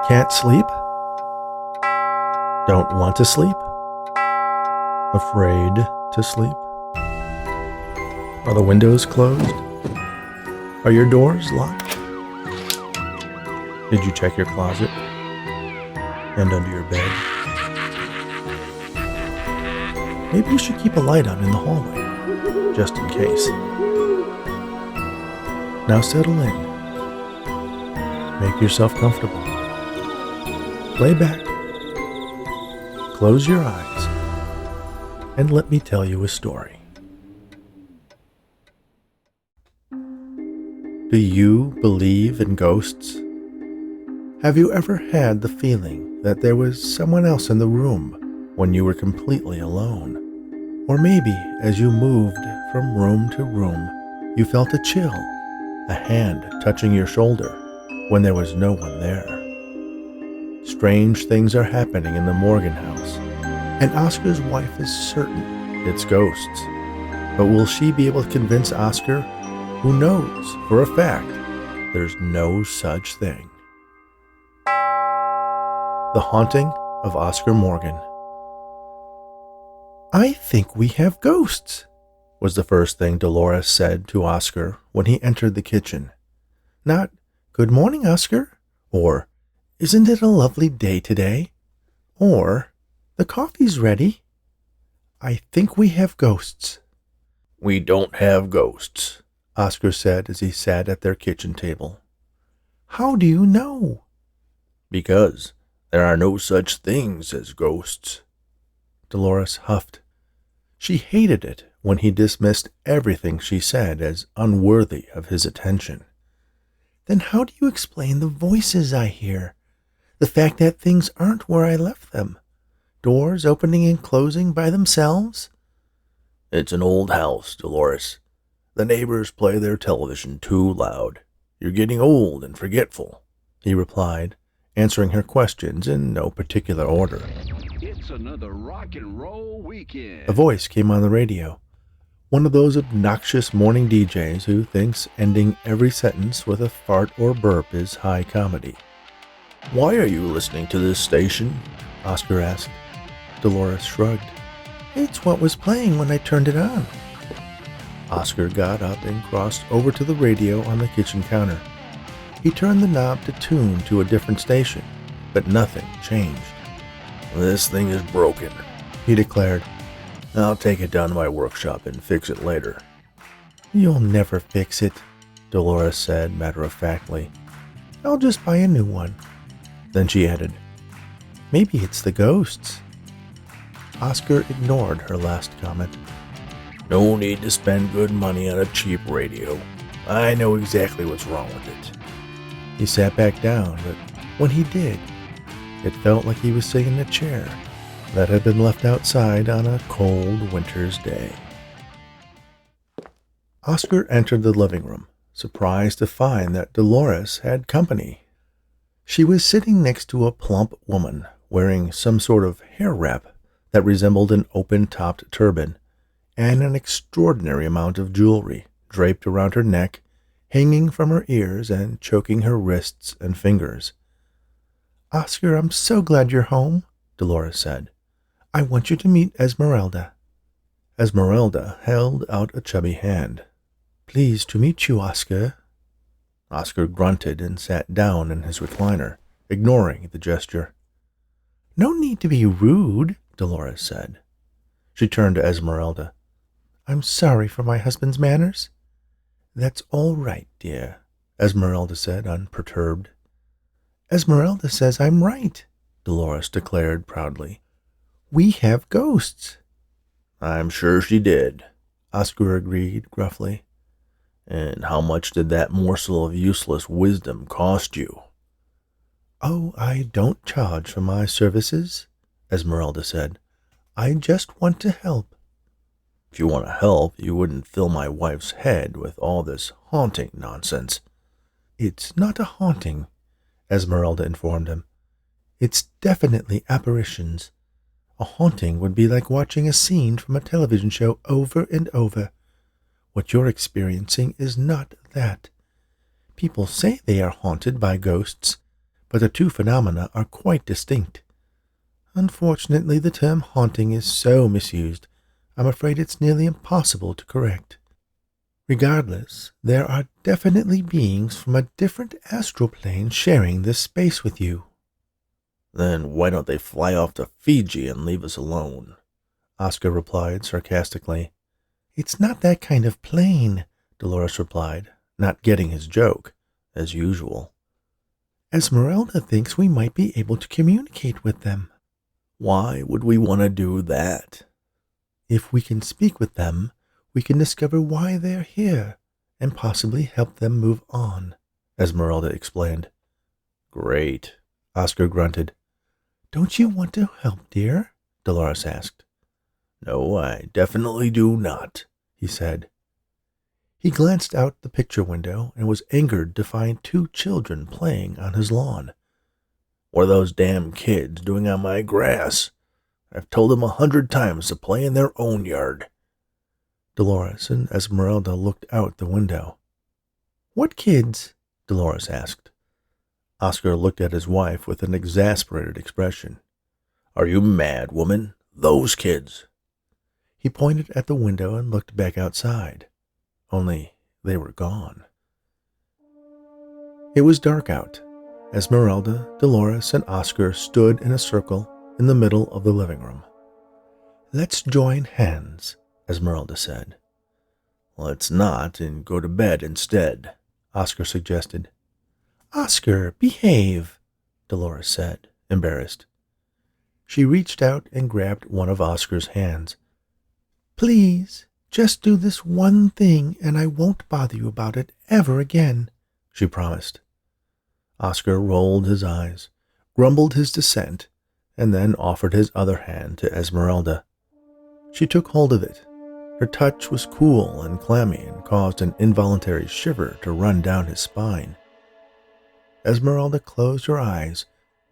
Can't sleep? Don't want to sleep? Afraid to sleep? Are the windows closed? Are your doors locked? Did you check your closet and under your bed? Maybe you should keep a light on in the hallway, just in case. Now settle in. Make yourself comfortable. Lay back. Close your eyes. And let me tell you a story. Do you believe in ghosts? Have you ever had the feeling that there was someone else in the room when you were completely alone? Or maybe as you moved from room to room, you felt a chill, a hand touching your shoulder when there was no one there. Strange things are happening in the Morgan house, and Oscar's wife is certain it's ghosts. But will she be able to convince Oscar, who knows for a fact there's no such thing? The Haunting of Oscar Morgan. "I think we have ghosts," was the first thing Dolores said to Oscar when he entered the kitchen. Not, "Good morning, Oscar," or "Isn't it a lovely day today?" or "The coffee's ready." "I think we have ghosts." "We don't have ghosts," Oscar said as he sat at their kitchen table. "How do you know?" "Because there are no such things as ghosts." Dolores huffed. She hated it when he dismissed everything she said as unworthy of his attention. "Then how do you explain the voices I hear? The fact that things aren't where I left them? Doors opening and closing by themselves?" "It's an old house, Dolores. The neighbors play their television too loud. You're getting old and forgetful," he replied, answering her questions in no particular order. It's another rock and roll weekend. A voice came on the radio. One of those obnoxious morning DJs who thinks ending every sentence with a fart or burp is high comedy. "Why are you listening to this station?" Oscar asked. Dolores shrugged. "It's what was playing when I turned it on." Oscar got up and crossed over to the radio on the kitchen counter. He turned the knob to tune to a different station, but nothing changed. "This thing is broken," he declared. "I'll take it down to my workshop and fix it later." "You'll never fix it," Dolores said matter-of-factly. "I'll just buy a new one." Then she added, "Maybe it's the ghosts." Oscar ignored her last comment. "No need to spend good money on a cheap radio. I know exactly what's wrong with it." He sat back down, but when he did, it felt like he was sitting in a chair that had been left outside on a cold winter's day. Oscar entered the living room, surprised to find that Dolores had company. She was sitting next to a plump woman wearing some sort of hair wrap that resembled an open-topped turban, and an extraordinary amount of jewelry draped around her neck, hanging from her ears and choking her wrists and fingers. "Oscar, I'm so glad you're home," Dolores said. "I want you to meet Esmeralda." Esmeralda held out a chubby hand. "Pleased to meet you, Oscar." Oscar grunted and sat down in his recliner, ignoring the gesture. "No need to be rude," Dolores said. She turned to Esmeralda. "I'm sorry for my husband's manners." "That's all right, dear," Esmeralda said, unperturbed. "Esmeralda says I'm right," Dolores declared proudly. "We have ghosts." "I'm sure she did," Oscar agreed gruffly. "And how much did that morsel of useless wisdom cost you?" "Oh, I don't charge for my services," Esmeralda said. "I just want to help." "If you want to help, you wouldn't fill my wife's head with all this haunting nonsense." "It's not a haunting," Esmeralda informed him. "It's definitely apparitions. A haunting would be like watching a scene from a television show over and over. What you're experiencing is not that. People say they are haunted by ghosts, but the two phenomena are quite distinct. Unfortunately, the term haunting is so misused, I'm afraid it's nearly impossible to correct. Regardless, there are definitely beings from a different astral plane sharing this space with you. Then why don't they fly off to Fiji and leave us alone? Oscar replied sarcastically. It's not that kind of plane, Dolores replied, not getting his joke, as usual. Esmeralda thinks we might be able to communicate with them. Why would we want to do that? If we can speak with them, we can discover why they're here and possibly help them move on, Esmeralda explained. Great, Oscar grunted. Don't you want to help, dear? Dolores asked. No, I definitely do not, he said. He glanced out the picture window and was angered to find two children playing on his lawn. What are those damn kids doing on my grass? I've told them 100 times to play in their own yard. Dolores and Esmeralda looked out the window. What kids? Dolores asked. Oscar looked at his wife with an exasperated expression. Are you mad, woman? Those kids. He pointed at the window and looked back outside. Only they were gone. It was dark out. Esmeralda, Dolores, and Oscar stood in a circle in the middle of the living room. Let's join hands, Esmeralda said. Let's not and go to bed instead, Oscar suggested. Oscar, behave, Dolores said, embarrassed. She reached out and grabbed one of Oscar's hands. Please, just do this one thing and I won't bother you about it ever again, she promised. Oscar rolled his eyes, grumbled his dissent, and then offered his other hand to Esmeralda. She took hold of it. Her touch was cool and clammy and caused an involuntary shiver to run down his spine. Esmeralda closed her eyes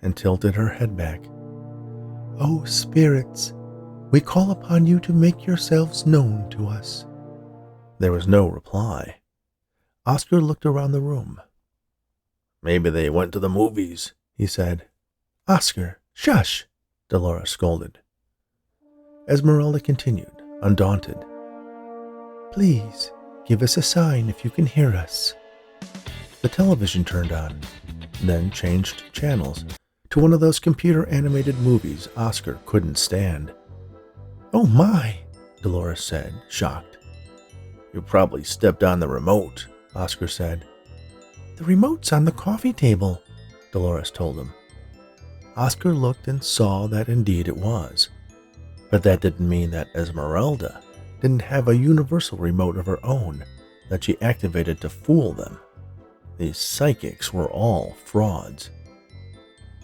and tilted her head back. Oh, spirits, we call upon you to make yourselves known to us. There was no reply. Oscar looked around the room. Maybe they went to the movies, he said. Oscar, shush, Dolores scolded. Esmeralda continued, undaunted. Please, give us a sign if you can hear us. The television turned on, then changed channels to one of those computer-animated movies Oscar couldn't stand. Oh my, Dolores said, shocked. You probably stepped on the remote, Oscar said. The remote's on the coffee table, Dolores told him. Oscar looked and saw that indeed it was. But that didn't mean that Esmeralda didn't have a universal remote of her own that she activated to fool them. These psychics were all frauds.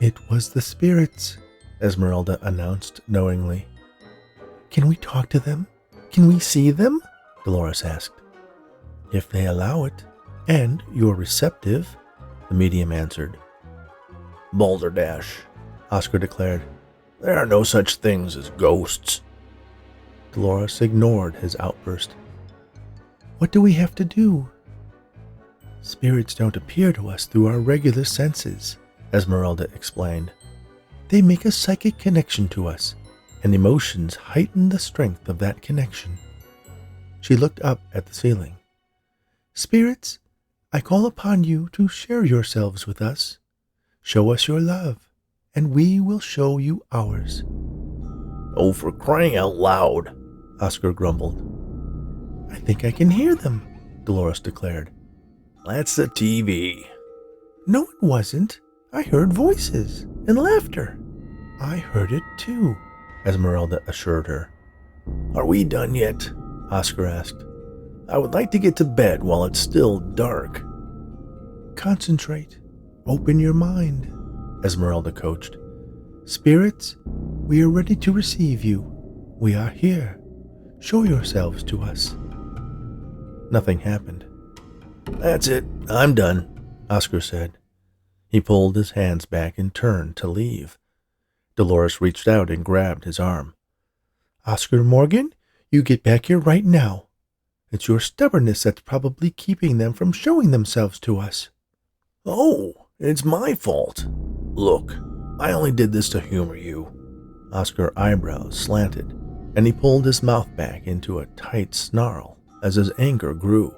It was the spirits, Esmeralda announced knowingly. Can we talk to them? Can we see them? Dolores asked. If they allow it, and you're receptive, the medium answered. Balderdash, Oscar declared. There are no such things as ghosts. Dolores ignored his outburst. What do we have to do? Spirits don't appear to us through our regular senses, Esmeralda explained. They make a psychic connection to us, and emotions heighten the strength of that connection. She looked up at the ceiling. Spirits, I call upon you to share yourselves with us. Show us your love, and we will show you ours. Oh, for crying out loud, Oscar grumbled. I think I can hear them, Dolores declared. That's the TV. No, it wasn't. I heard voices and laughter. I heard it too, Esmeralda assured her. Are we done yet? Oscar asked. I would like to get to bed while it's still dark. Concentrate. Open your mind, Esmeralda coached. Spirits, we are ready to receive you. We are here. Show yourselves to us. Nothing happened. That's it. I'm done, Oscar said. He pulled his hands back and turned to leave. Dolores reached out and grabbed his arm. Oscar Morgan, you get back here right now. It's your stubbornness that's probably keeping them from showing themselves to us. Oh, It's my fault. Look, I only did this to humor you." Oscar's eyebrows slanted, and he pulled his mouth back into a tight snarl as his anger grew.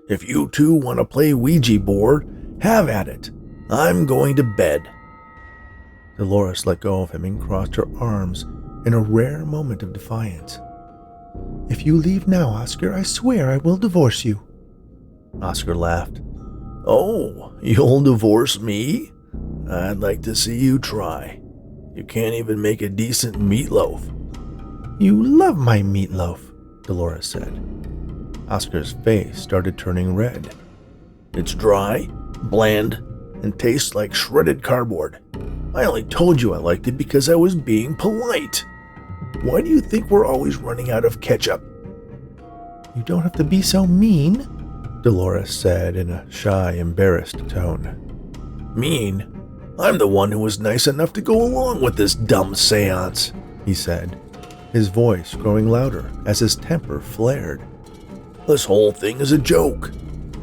"If you two want to play Ouija board, have at it. I'm going to bed." Dolores let go of him and crossed her arms in a rare moment of defiance. "If you leave now, Oscar, I swear I will divorce you." Oscar laughed. "Oh, you'll divorce me? I'd like to see you try. You can't even make a decent meatloaf." "You love my meatloaf," Dolores said. Oscar's face started turning red. "It's dry, bland, and tastes like shredded cardboard. I only told you I liked it because I was being polite. Why do you think we're always running out of ketchup?" "You don't have to be so mean," Dolores said in a shy, embarrassed tone. "Mean? I'm the one who was nice enough to go along with this dumb seance," he said, his voice growing louder as his temper flared. "This whole thing is a joke.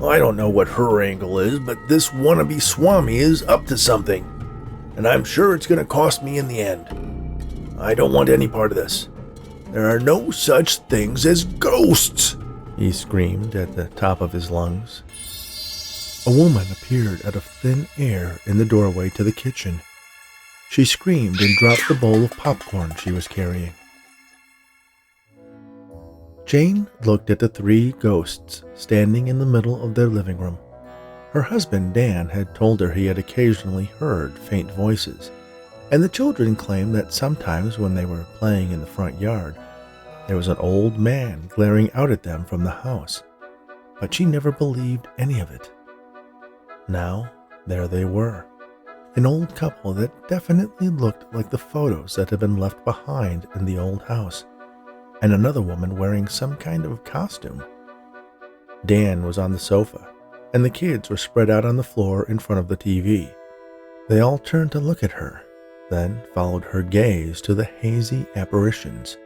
I don't know what her angle is, but this wannabe Swami is up to something, and I'm sure it's going to cost me in the end. I don't want any part of this. There are no such things as ghosts," he screamed at the top of his lungs. A woman appeared out of thin air in the doorway to the kitchen. She screamed and dropped the bowl of popcorn she was carrying. Jane looked at the three ghosts standing in the middle of their living room. Her husband, Dan, had told her he had occasionally heard faint voices, and the children claimed that sometimes when they were playing in the front yard, there was an old man glaring out at them from the house. But she never believed any of it. Now, there they were, an old couple that definitely looked like the photos that had been left behind in the old house, and another woman wearing some kind of costume. Dan was on the sofa, and the kids were spread out on the floor in front of the TV. They all turned to look at her, then followed her gaze to the hazy apparitions.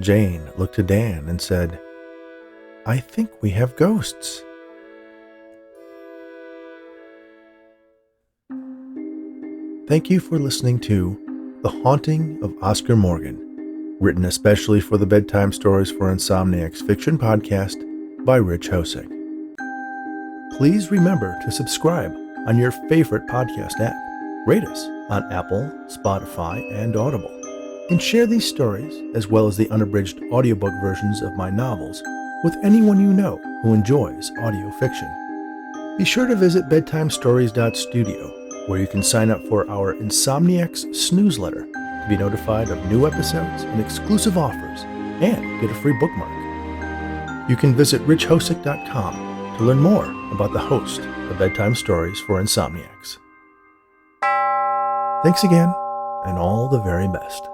Jane looked to Dan and said, "I think we have ghosts." Thank you for listening to The Haunting of Oscar Morgan, written especially for the Bedtime Stories for Insomniacs fiction podcast by Rich Hosick. Please remember to subscribe on your favorite podcast app, rate us on Apple, Spotify, and Audible, and share these stories, as well as the unabridged audiobook versions of my novels, with anyone you know who enjoys audio fiction. Be sure to visit bedtimestories.studio, where you can sign up for our Insomniacs Snoozeletter to be notified of new episodes and exclusive offers, and get a free bookmark. You can visit richhosick.com to learn more about the host of Bedtime Stories for Insomniacs. Thanks again, and all the very best.